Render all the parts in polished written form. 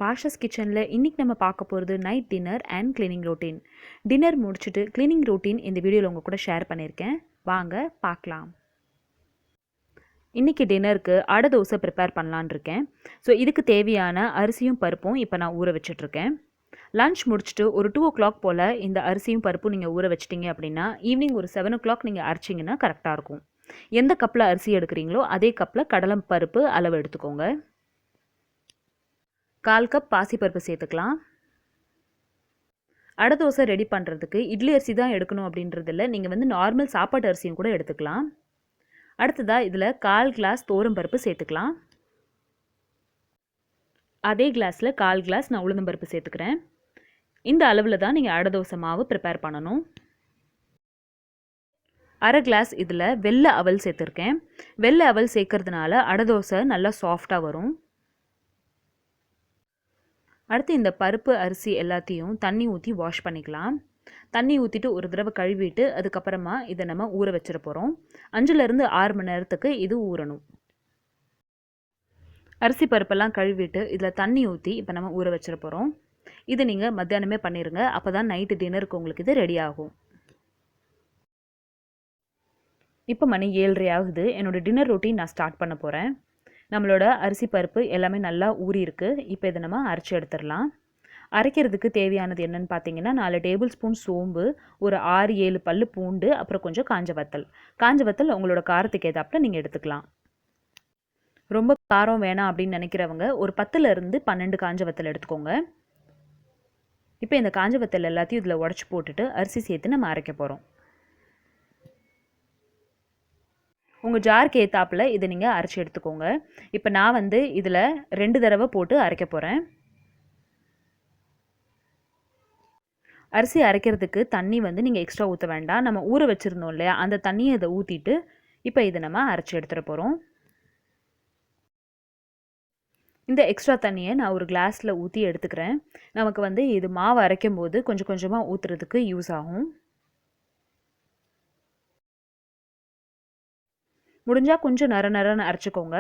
பாஷஸ் கிச்சனில் இன்றைக்கி நம்ம பார்க்க போகிறது night dinner and cleaning routine. Dinner முடிச்சுட்டு க்ளீனிங் ரொட்டீன் இந்த வீடியோவில் உங்கள் கூட ஷேர் பண்ணியிருக்கேன். வாங்க பார்க்கலாம். இன்றைக்கி டின்னருக்கு அடை தோசை ப்ரிப்பேர் பண்ணலான் இருக்கேன். ஸோ இதுக்கு தேவையான அரிசியும் பருப்பும் இப்போ நான் ஊற வச்சிட்ருக்கேன். லன்ச் முடிச்சுட்டு ஒரு 2 o'clock போல் இந்த அரிசியும் பருப்பும் நீங்கள் ஊற வச்சிட்டிங்க அப்படின்னா ஈவினிங் ஒரு 7 o'clock நீங்கள் அரைச்சிங்கன்னா கரெக்டாக இருக்கும். எந்த கப்பில் அரிசி எடுக்கிறீங்களோ அதே கப்பில் கடலை பருப்பு அளவு எடுத்துக்கோங்க. 1/4 கப் பாசிப்பருப்பு சேர்த்துக்கலாம். அடை தோசை ரெடி பண்ணுறதுக்கு இட்லி அரிசி தான் எடுக்கணும் அப்படின்றதில்ல, நீங்கள் நார்மல் சாப்பாட்டு அரிசியும் கூட எடுத்துக்கலாம். அடுத்ததாக இதில் 1/4 கிளாஸ் பருப்பு சேர்த்துக்கலாம். அதே கிளாஸில் 1/4 கிளாஸ் நான் உளுந்தம்பருப்பு சேர்த்துக்கிறேன். இந்த அளவில் தான் நீங்கள் அடை தோசை மாவு ப்ரிப்பேர் பண்ணணும். 1/2 கிளாஸ் இதில் வெள்ளை அவல் சேர்த்துருக்கேன். வெள்ளை அவல் சேர்க்கறதுனால அடை தோசை நல்லா சாஃப்டாக வரும். அடுத்து இந்த பருப்பு அரிசி எல்லாத்தையும் தண்ணி ஊற்றி வாஷ் பண்ணிக்கலாம். தண்ணி ஊற்றிட்டு ஒரு தடவை கழுவிட்டு அதுக்கப்புறமா இதை நம்ம ஊற வச்சிட போகிறோம். 5லேருந்து 6 மணி நேரத்துக்கு இது ஊறணும். அரிசி பருப்பெல்லாம் கழுவிட்டு இதில் தண்ணி ஊற்றி இப்போ நம்ம ஊற வச்சிட போகிறோம். இதை நீங்கள் மத்தியானமே பண்ணிடுங்க, அப்போ தான் நைட்டு டின்னருக்கு உங்களுக்கு இது ரெடி ஆகும். இப்போ மணி 7:30 ஆகுது. என்னோடய டின்னர் ரொட்டீன் நான் ஸ்டார்ட் பண்ண போகிறேன். நம்மளோட அரிசி பருப்பு எல்லாமே நல்லா ஊறி இருக்குது. இப்போ இதை நம்ம அரைச்சி எடுத்துடலாம். அரைக்கிறதுக்கு தேவையானது என்னென்னு பார்த்தீங்கன்னா 4 டேபிள் ஸ்பூன் சோம்பு, ஒரு 6-7 பல்லு பூண்டு, அப்புறம் கொஞ்சம் காஞ்ச வத்தல் உங்களோட காரத்துக்கு ஏதாப்பில் நீங்கள் எடுத்துக்கலாம். ரொம்ப காரம் வேணாம் அப்படின்னு நினைக்கிறவங்க ஒரு 10லேருந்து 12 காஞ்ச வத்தல் எடுத்துக்கோங்க. இப்போ இந்த காஞ்ச வத்தல் எல்லாத்தையும் இதில் உடச்சி போட்டுட்டு அரிசி சேர்த்து நம்ம அரைக்க போகிறோம். உங்கள் ஜாருக்கு ஏற்றாப்பில் இதை நீங்கள் அரைச்சி எடுத்துக்கோங்க. இப்போ நான் இதில் 2 தடவை போட்டு அரைக்க போகிறேன். அரிசி அரைக்கிறதுக்கு தண்ணி நீங்கள் எக்ஸ்ட்ரா ஊற்ற வேண்டாம். நம்ம ஊற வச்சுருந்தோம் இல்லையா, அந்த தண்ணியை இதை ஊற்றிட்டு இப்போ இதை நம்ம அரைச்சி எடுத்துகிட்டு போகிறோம். இந்த எக்ஸ்ட்ரா தண்ணியை நான் ஒரு கிளாஸில் ஊற்றி எடுத்துக்கிறேன். நமக்கு இது மாவு அரைக்கும் போது கொஞ்சம் கொஞ்சமாக ஊற்றுறதுக்கு யூஸ் ஆகும். முடிஞ்சால் கொஞ்சம் நரன்னு அரைச்சிக்கோங்க.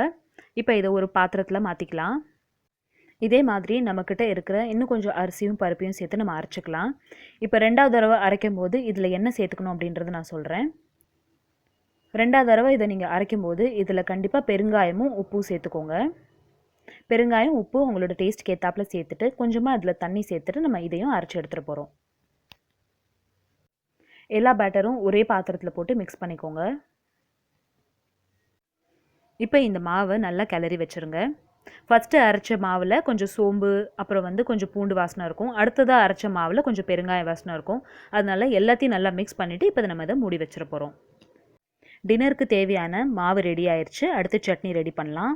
இப்போ இதை ஒரு பாத்திரத்தில் மாற்றிக்கலாம். இதே மாதிரி நம்மக்கிட்ட இருக்கிற இன்னும் கொஞ்சம் அரிசியும் பருப்பையும் சேர்த்து நம்ம அரைச்சிக்கலாம். இப்போ 2வது தடவை அரைக்கும் போது இதில் என்ன சேர்த்துக்கணும் அப்படின்றத நான் சொல்கிறேன். 2வது தடவை இதை நீங்கள் அரைக்கும் போது இதில் கண்டிப்பாக பெருங்காயமும் உப்பும் சேர்த்துக்கோங்க. பெருங்காயம் உப்பு உங்களோட டேஸ்ட்டுக்கு ஏற்றாப்பில் சேர்த்துட்டு கொஞ்சமாக அதில் தண்ணி சேர்த்துட்டு நம்ம இதையும் அரைச்சி எடுத்துகிட்டு போகிறோம். எல்லா பேட்டரும் ஒரே பாத்திரத்தில் போட்டு மிக்ஸ் பண்ணிக்கோங்க. இப்போ இந்த மாவை நல்லா கிளறி வச்சுருங்க. ஃபஸ்ட்டு அரைச்ச மாவில் கொஞ்சம் சோம்பு, அப்புறம் கொஞ்சம் பூண்டு வாசனை இருக்கும். அடுத்ததாக அரைச்ச மாவில் கொஞ்சம் பெருங்காய வாசனை இருக்கும். அதனால எல்லாத்தையும் நல்லா மிக்ஸ் பண்ணிவிட்டு இப்போ நம்ம இதை மூடி வச்சிட போகிறோம். டின்னருக்கு தேவையான மாவு ரெடி ஆயிடுச்சு. அடுத்து சட்னி ரெடி பண்ணலாம்.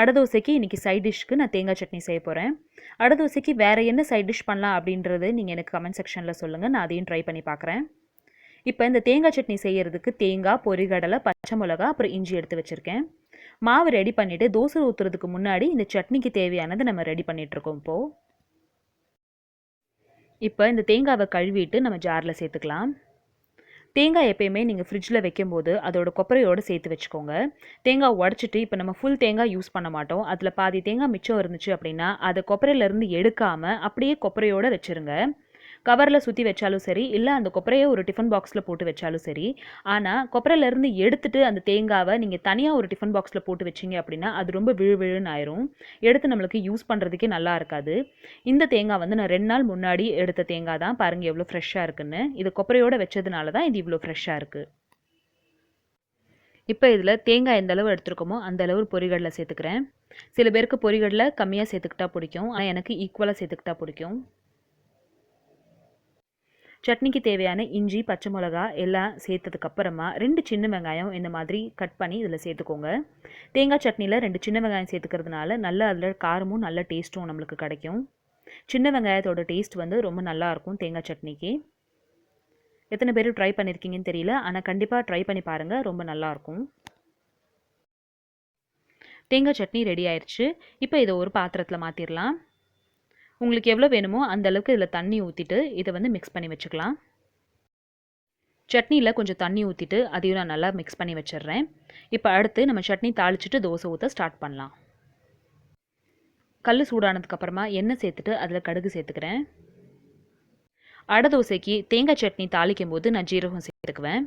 அடை தோசைக்கு இன்றைக்கி சைட் டிஷ்க்கு நான் தேங்காய் சட்னி செய்ய போகிறேன். அடை தோசைக்கு வேறு என்ன சைட் டிஷ் பண்ணலாம் அப்படின்றது நீங்கள் எனக்கு கமெண்ட் செக்ஷனில் சொல்லுங்கள். நான் அதையும் ட்ரை பண்ணி பார்க்குறேன். இப்போ இந்த தேங்காய் சட்னி செய்கிறதுக்கு தேங்காய், பொரிகடலை, பச்சை மிளகா, அப்புறம் இஞ்சி எடுத்து வச்சுருக்கேன். மாவு ரெடி பண்ணிவிட்டு தோசை ஊற்றுறதுக்கு முன்னாடி இந்த சட்னிக்கு தேவையானது நம்ம ரெடி பண்ணிகிட்ருக்கோம். இப்போ இந்த தேங்காவை கழுவிட்டு நம்ம ஜாரில் சேர்த்துக்கலாம். தேங்காய் எப்பயுமே நீங்கள் ஃப்ரிட்ஜில் வைக்கும்போது அதோட கொப்பரையோடு சேர்த்து வச்சுக்கோங்க. தேங்காய் உடச்சிட்டு இப்போ நம்ம ஃபுல் தேங்காய் யூஸ் பண்ண மாட்டோம். அதில் பாதி தேங்காய் மிச்சம் இருந்துச்சு அப்படின்னா அதை கொப்பரையிலேருந்து எடுக்காமல் அப்படியே கொப்பரையோடு வச்சுருங்க. கவரில் சுற்றி வச்சாலும் சரி, இல்லை அந்த கொப்பரையை ஒரு டிஃபன் பாக்ஸில் போட்டு வச்சாலும் சரி. ஆனால் கொப்பரையிலேருந்து எடுத்துகிட்டு அந்த தேங்காவை நீங்கள் தனியாக ஒரு டிஃபன் பாக்ஸில் போட்டு வச்சிங்க அப்படின்னா அது ரொம்ப விழுன்னு ஆயிரும். எடுத்து நம்மளுக்கு யூஸ் பண்ணுறதுக்கே நல்லா இருக்காது. இந்த தேங்காய் நான் 2 நாள் முன்னாடி எடுத்த தேங்காய் தான். பாருங்கள் எவ்வளோ ஃப்ரெஷ்ஷாக இருக்குன்னு. இது கொப்பரையோடு வச்சதுனால தான் இது இவ்வளோ ஃப்ரெஷ்ஷாக இருக்குது. இப்போ இதில் தேங்காய் எந்த அளவு எடுத்துருக்கோமோ அந்த அளவு பொரிகடலை சேர்த்துக்கிறேன். சில பேருக்கு பொரிகடலை கம்மியாக சேர்த்துக்கிட்டா பிடிக்கும், ஆனால் எனக்கு ஈக்குவலாக சேர்த்துக்கிட்டா பிடிக்கும். சட்னிக்கு தேவையான இஞ்சி, பச்சை மிளகா எல்லாம் சேர்த்ததுக்கப்புறமா 2 சின்ன வெங்காயம் இந்த மாதிரி கட் பண்ணி இதில் சேர்த்துக்கோங்க. தேங்காய் சட்னியில் 2 சின்ன வெங்காயம் சேர்த்துக்கிறதுனால நல்ல அதில் காரமும் நல்ல டேஸ்ட்டும் நம்மளுக்கு கிடைக்கும். சின்ன வெங்காயத்தோட டேஸ்ட் ரொம்ப நல்லாயிருக்கும் தேங்காய் சட்னிக்கு. எத்தனை பேர் ட்ரை பண்ணியிருக்கீங்கன்னு தெரியல, ஆனால் கண்டிப்பாக ட்ரை பண்ணி பாருங்கள், ரொம்ப நல்லாயிருக்கும். தேங்காய் சட்னி ரெடி ஆயிடுச்சு. இப்போ இதை ஒரு பாத்திரத்தில் மாற்றிடலாம். உங்களுக்கு எவ்வளோ வேணுமோ அந்த அளவுக்கு இதில் தண்ணி ஊற்றிட்டு இதை மிக்ஸ் பண்ணி வச்சுக்கலாம். சட்னியில் கொஞ்சம் தண்ணி ஊற்றிட்டு அதையும் நான் நல்லா மிக்ஸ் பண்ணி வச்சிடுறேன். இப்போ அடுத்து நம்ம சட்னி தாளிச்சிட்டு தோசை ஊற்ற ஸ்டார்ட் பண்ணலாம். கல் சூடானதுக்கப்புறமா எண்ணெய் சேர்த்துட்டு அதில் கடுகு சேர்த்துக்கிறேன். அடை தோசைக்கு தேங்காய் சட்னி தாளிக்கும் போது நான் ஜீரகம் சேர்த்துக்குவேன்.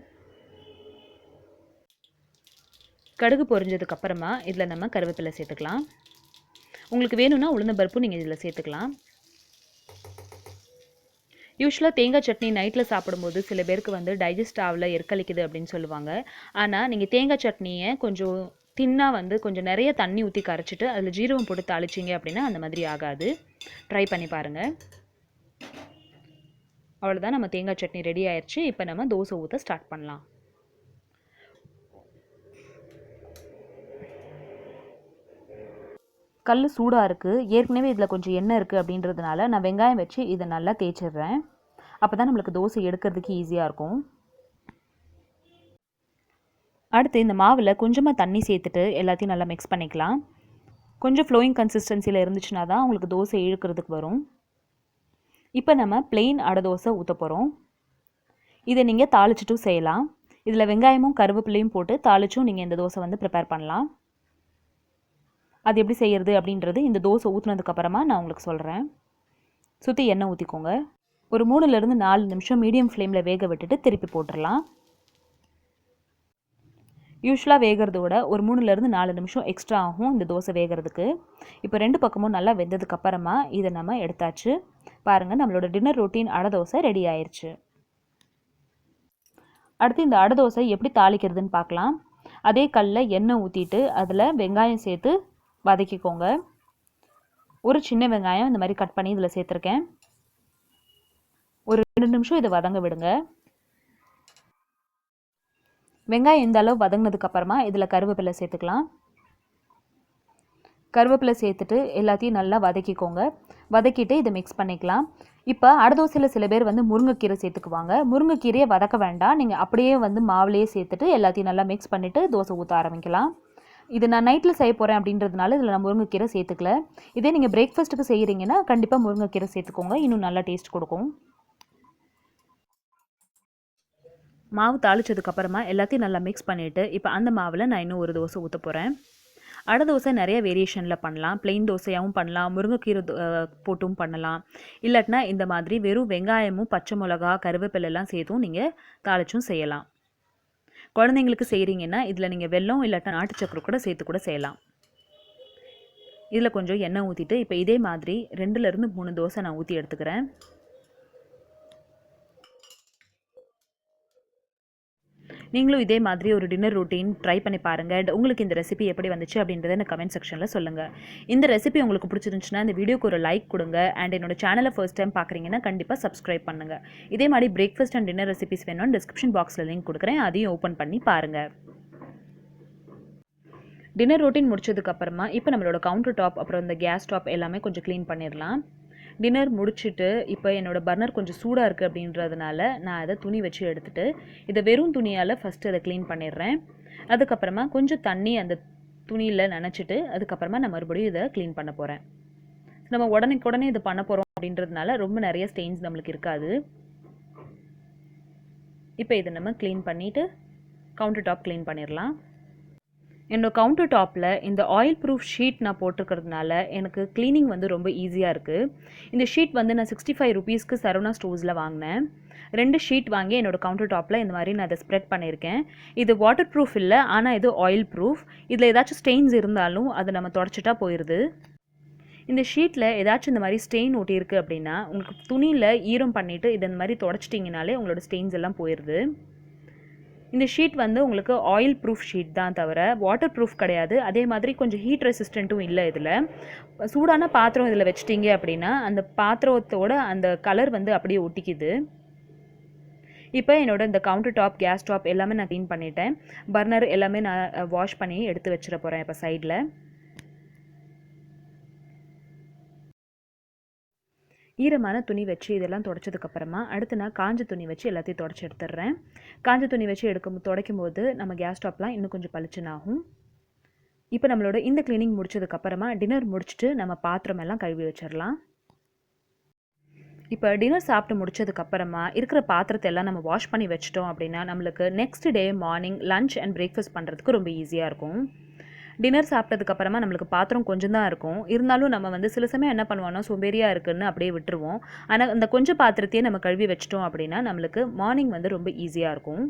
கடுகு பொரிஞ்சதுக்கப்புறமா இதில் நம்ம கருவேப்பிலை சேர்த்துக்கலாம். உங்களுக்கு வேணும்னா உளுந்தம்பருப்பு நீங்கள் இதில் சேர்த்துக்கலாம். யூஸ்வலாக தேங்காய் சட்னி நைட்டில் சாப்பிடும்போது சில பேருக்கு வந்து டைஜஸ்ட் ஆகல, எற்கழிக்குது அப்படின்னு சொல்லுவாங்க. ஆனால் நீங்கள் தேங்காய் சட்னியை கொஞ்சம் தின்னாக வந்து கொஞ்சம் நிறைய தண்ணி ஊற்றி கரைச்சிட்டு அதில் ஜீரகம் போட்டு தாளிச்சிங்க அப்படின்னா அந்த மாதிரி ஆகாது. ட்ரை பண்ணி பாருங்கள். அவ்வளோதான், நம்ம தேங்காய் சட்னி ரெடி ஆயிடுச்சு. இப்போ நம்ம தோசை ஊற்ற ஸ்டார்ட் பண்ணலாம். கல் சூடாக இருக்குது. ஏற்கனவே இதில் கொஞ்சம் எண்ணெய் இருக்குது அப்படின்றதுனால நான் வெங்காயம் வச்சு இதை நல்லா தேய்ச்சிடுறேன். அப்போ தான் நம்மளுக்கு தோசை எடுக்கிறதுக்கு ஈஸியாக இருக்கும். அடுத்து இந்த மாவில் கொஞ்சமாக தண்ணி சேர்த்துட்டு எல்லாத்தையும் நல்லா மிக்ஸ் பண்ணிக்கலாம். கொஞ்சம் ஃப்ளோயிங் கன்சிஸ்டன்சியில் இருந்துச்சுன்னா தான் உங்களுக்கு தோசை இழுக்கிறதுக்கு வரும். இப்போ நம்ம பிளெயின் அடை தோசை ஊற்ற போகிறோம். இதை நீங்கள் தாளிச்சிட்டும் செய்யலாம். இதில் வெங்காயமும் கருவேப்பிலையும் போட்டு தாளிச்சும் நீங்கள் இந்த தோசை வந்து ப்ரிப்பேர் பண்ணலாம். அது எப்படி செய்கிறது அப்படின்றது இந்த தோசை ஊற்றுனதுக்கப்புறமா நான் உங்களுக்கு சொல்கிறேன். சுற்றி எண்ணெய் ஊற்றிக்கோங்க. ஒரு 3லேருந்து 4 நிமிஷம் மீடியம் ஃப்ளேமில் வேக விட்டுட்டு திருப்பி போட்டுடலாம். யூஸ்வலாக வேகிறதோட ஒரு 3லேருந்து 4 நிமிஷம் எக்ஸ்ட்ரா ஆகும் இந்த தோசை வேகிறதுக்கு. இப்போ 2 பக்கமும் நல்லா வெந்ததுக்கப்புறமா இதை நம்ம எடுத்தாச்சு. பாருங்கள், நம்மளோட டின்னர் ரொட்டீன் அடை தோசை ரெடி ஆயிடுச்சு. அடுத்து இந்த அடை தோசை எப்படி தாளிக்கிறதுன்னு பார்க்கலாம். அதே கல்லில் எண்ணெய் ஊற்றிட்டு அதில் வெங்காயம் சேர்த்து வதக்கிக்கோங்க. ஒரு சின்ன வெங்காயம் இந்த மாதிரி கட் பண்ணி இதில் சேர்த்துருக்கேன். ஒரு 2 நிமிஷம் இதை வதங்க விடுங்க. வெங்காயம் இந்த அளவு வதங்கினதுக்கப்புறமா இதில் கருவேப்பிலை சேர்த்துக்கலாம். கருவேப்பிலை சேர்த்துட்டு எல்லாத்தையும் நல்லா வதக்கிக்கோங்க. வதக்கிட்டு இதை மிக்ஸ் பண்ணிக்கலாம். இப்போ அடை தோசையில் சில பேர் வந்து முருங்கைக்கீரை சேர்த்துக்குவாங்க. முருங்கைக்கீரையை வதக்க வேண்டாம், நீங்கள் அப்படியே வந்து மாவுலேயே சேர்த்துட்டு எல்லாத்தையும் நல்லா மிக்ஸ் பண்ணிவிட்டு தோசை ஊற்ற ஆரம்பிக்கலாம். இது நான் நைட்டில் செய்ய போகிறேன் அப்படின்றதுனால இதில் நான் முருங்கைக்கீரை சேர்த்துக்கல. இதே நீங்கள் பிரேக்ஃபாஸ்ட்டுக்கு செய்கிறீங்கன்னா கண்டிப்பாக முருங்கைக்கீரை சேர்த்துக்கோங்க, இன்னும் நல்லா டேஸ்ட் கொடுக்கும். மாவு தாளித்ததுக்கப்புறமா எல்லாத்தையும் நல்லா மிக்ஸ் பண்ணிவிட்டு இப்போ அந்த மாவில் நான் இன்னும் ஒரு தோசை ஊற்ற போகிறேன். அடை தோசை நிறைய வேரியேஷனில் பண்ணலாம். பிளெயின் தோசையாகவும் பண்ணலாம், முருங்கைக்கீரை போட்டும் பண்ணலாம். இல்லாட்டினா இந்த மாதிரி வெறும் வெங்காயமும் பச்சை மிளகா கருவேப்பிலெல்லாம் சேர்த்தும் நீங்கள் தாளிச்சும் செய்யலாம். குழந்தைங்களுக்கு செய்கிறீங்கன்னா இதில் நீங்கள் வெல்லம் இல்லாட்டா நாட்டு சக்கரை கூட சேர்த்து கூட செய்யலாம். இதில் கொஞ்சம் எண்ணெய் ஊற்றிட்டு இப்போ இதே மாதிரி 2லேருந்து 3 தோசை நான் ஊற்றி எடுத்துக்கிறேன். நீங்களும் இதே மாதிரி ஒரு டின்னர் ரொட்டீன் ட்ரை பண்ணி பாருங்கள். உங்களுக்கு இந்த ரெசிபி எப்படி வந்துச்சு அப்படின்றத எனக்கு கமெண்ட் செக்ஷனில் சொல்லுங்கள். இந்த ரெசிபி உங்களுக்கு பிடிச்சிருந்துச்சுன்னா இந்த வீடியோக்கு ஒரு லைக் கொடுங்க. அண்ட் என்னோட சேனலை ஃபர்ஸ்ட் டைம் பார்க்குறீங்கன்னா கண்டிப்பாக சப்ஸ்கிரைப் பண்ணுங்கள். இதே மாதிரி பிரேக்ஃபாஸ்ட் அண்ட் டின்னர் ரெசிபிஸ் வேணும்னு டிஸ்கிரிப்ஷன் பாக்ஸில் லிங்க் கொடுக்குறேன், அதையும் ஓப்பன் பண்ணி பாருங்கள். டின்னர் ரொட்டீன் முடிச்சதுக்கப்புறமா இப்போ நம்மளோட கவுண்டர் டாப் அப்புறம் இந்த கேஸ் டாப் எல்லாமே கொஞ்சம் க்ளீன் பண்ணிடலாம். டின்னர் முடிச்சுட்டு இப்போ என்னோடய பர்னர் கொஞ்சம் சூடாக இருக்குது அப்படின்றதுனால நான் அதை துணி வச்சு எடுத்துகிட்டு இதை வெறும் துணியால் ஃபஸ்ட்டு அதை க்ளீன் பண்ணிடுறேன். அதுக்கப்புறமா கொஞ்சம் தண்ணி அந்த துணியில் நனைச்சிட்டு அதுக்கப்புறமா நான் மறுபடியும் இதை க்ளீன் பண்ண போகிறேன். நம்ம உடனே இதை பண்ண போகிறோம் அப்படின்றதுனால ரொம்ப நிறைய ஸ்டெயின்ஸ் நம்மளுக்கு இருக்காது. இப்போ இதை நம்ம க்ளீன் பண்ணிவிட்டு கவுண்டர் டாப் க்ளீன் பண்ணிடலாம். என்னோடய கவுண்டர் டாப்பில் இந்த ஆயில் ப்ரூஃப் ஷீட் நான் போட்டிருக்கிறதுனால எனக்கு க்ளீனிங் வந்து ரொம்ப ஈஸியாக இருக்குது. இந்த ஷீட் வந்து நான் 65 ருபீஸ்க்கு சரவணா ஸ்டோர்ஸில் வாங்கினேன். 2 ஷீட் வாங்கி என்னோடய கவுண்டர் டாப்பில் இந்த மாதிரி நான் அதை ஸ்ப்ரெட் பண்ணியிருக்கேன். இது வாட்டர் ப்ரூஃப் இல்லை, ஆனால் இது ஆயில் ப்ரூஃப். இதில் ஏதாச்சும் ஸ்டெயின்ஸ் இருந்தாலும் அதை நம்ம தொடச்சிட்டா போயிடுது. இந்த ஷீட்டில் ஏதாச்சும் இந்த மாதிரி ஸ்டெயின் ஒட்டியிருக்கு அப்படின்னா உங்களுக்கு துணியில் ஈரம் பண்ணிவிட்டு இதை இந்த மாதிரி தொடச்சிட்டிங்கனாலே உங்களோட ஸ்டெயின்ஸ் எல்லாம் போயிடுது. இந்த ஷீட் வந்து உங்களுக்கு ஆயில் ப்ரூஃப் ஷீட் தான் தவிர வாட்டர் ப்ரூஃப் கிடையாது. அதே மாதிரி கொஞ்சம் ஹீட் ரெசிஸ்டண்ட்டும் இல்லை. இதில் சூடான பாத்திரம் இதில் வச்சிட்டிங்க அப்படின்னா அந்த பாத்திரத்தோட அந்த கலர் வந்து அப்படியே ஒட்டிக்குது. இப்போ என்னோட இந்த கவுண்டர் டாப் கேஸ் டாப் எல்லாமே நான் க்ளீன் பண்ணிட்டேன். பர்னர் எல்லாமே நான் வாஷ் பண்ணி எடுத்து வச்சிட போகிறேன். இப்போ சைடில் ஈரமான துணி வச்சு இதெல்லாம் துடைச்சதுக்கப்புறமா அடுத்து நான் காஞ்ச துணி வச்சு எல்லாத்தையும் துடைச்சி எடுத்துடுறேன். காஞ்ச துணி வச்சு துடைக்கும் போது நம்ம கேஸ் ஸ்டாப்லாம் இன்னும் கொஞ்சம் பளிச்சுன்னு ஆகும். இப்போ நம்மளோட இந்த க்ளீனிங் முடிச்சதுக்கப்புறமா டின்னர் முடிச்சுட்டு நம்ம பாத்திரம் எல்லாம் கழுவி வச்சிடலாம். இப்போ டின்னர் சாப்பிட்டு முடிச்சதுக்கப்புறமா இருக்கிற பாத்திரத்தை எல்லாம் நம்ம வாஷ் பண்ணி வச்சிட்டோம் அப்படின்னா நம்மளுக்கு next day morning lunch and breakfast பண்ணுறதுக்கு ரொம்ப ஈஸியாக இருக்கும். டின்னர் சாப்பிட்டதுக்கப்புறமா நம்மளுக்கு பாத்திரம் கொஞ்சம் தான் இருக்கும். இருந்தாலும் நம்ம வந்து சில சமயம் என்ன பண்ணுவோம்னா, சோம்பேறியாக இருக்குன்னு அப்படியே விட்டுருவோம். ஆனால் அந்த கொஞ்சம் பாத்திரத்தையே நம்ம கழுவி வச்சிட்டோம் அப்படின்னா நம்மளுக்கு மார்னிங் வந்து ரொம்ப ஈஸியாக இருக்கும்.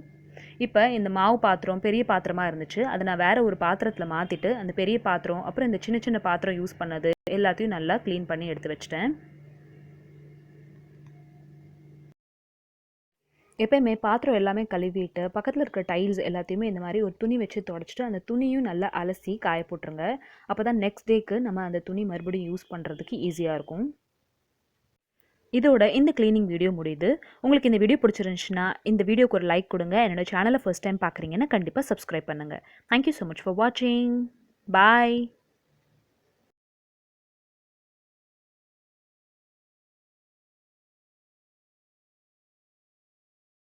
இப்போ இந்த மாவு பாத்திரம் பெரிய பாத்திரமாக இருந்துச்சு. அதை நான் வேறு ஒரு பாத்திரத்தில் மாற்றிட்டு அந்த பெரிய பாத்திரம் அப்புறம் இந்த சின்ன சின்ன பாத்திரம் யூஸ் பண்ணது எல்லாத்தையும் நல்லா க்ளீன் பண்ணி எடுத்து வச்சிட்டேன். எப்பயுமே பாத்திரம் எல்லாமே கழுவிட்டு பக்கத்தில் இருக்கிற டைல்ஸ் எல்லாத்தையுமே இந்த மாதிரி ஒரு துணி வச்சு துடைச்சிட்டு அந்த துணியும் நல்லா அலசி காய போட்டுருங்க. அப்போ தான் நெக்ஸ்ட் டேக்கு நம்ம அந்த துணி மறுபடியும் யூஸ் பண்ணுறதுக்கு ஈஸியாக இருக்கும். இதோட இந்த க்ளீனிங் வீடியோ முடியுது. உங்களுக்கு இந்த வீடியோ பிடிச்சிருந்துச்சுன்னா இந்த வீடியோக்கு ஒரு லைக் கொடுங்க. என்னோட சேனலை ஃபர்ஸ்ட் டைம் பார்க்குறீங்கன்னா கண்டிப்பாக சப்ஸ்கிரைப் பண்ணுங்கள். தேங்க்யூ ஸோ மச் ஃபார் வாட்சிங். பாய்.